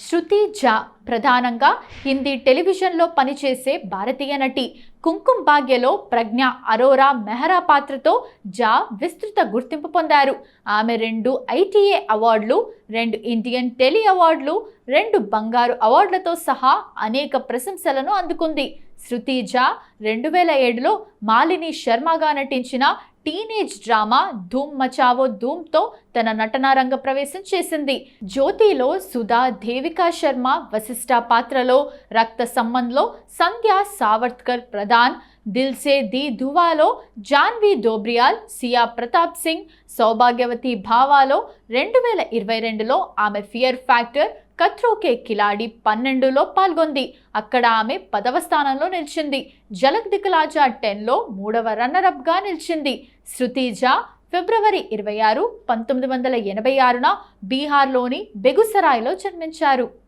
శృతి ఝా ప్రధానంగా హిందీ టెలివిజన్లో పనిచేసే భారతీయ నటి. కుంకుమ్ భాగ్యలో ప్రజ్ఞ అరోరా మెహ్రా పాత్రతో ఝా విస్తృత గుర్తింపు పొందారు. ఆమె 2 ఐటీఏ అవార్డులు, 2 ఇండియన్ టెలి అవార్డులు, 2 బంగారు అవార్డులతో సహా అనేక ప్రశంసలను అందుకుంది. శృతి ఝా 2007లో మాలిని శర్మగా నటించిన టీనేజ్ డ్రామా ధూమ్ మచావో ధూమ్తో తన నటనా రంగ ప్రవేశం చేసింది. జ్యోతిలో సుధా దేవికా శర్మ వశిష్ఠ పాత్రలో, రక్త సంబంధ్లో సంధ్యా సావర్కర్ ప్రధాన్, దిల్ సే ది ధువాలో జాన్వీ దోబ్రియాల్, సియా ప్రతాప్ సింగ్, సౌభాగ్యవతి భావాలో 2022లో ఆమె ఫియర్ ఫ్యాక్టర్ ఖత్రోకే ఖిలాడి 12లో పాల్గొంది. అక్కడ ఆమె 10వ స్థానంలో నిలిచింది. జలక్ దిఖలాజా 10లో 3వ రన్నరప్గా నిలిచింది. శృతి ఝా ఫిబ్రవరి 26, 1986న బీహార్లోని బెగుసరాయ్లో జన్మించారు.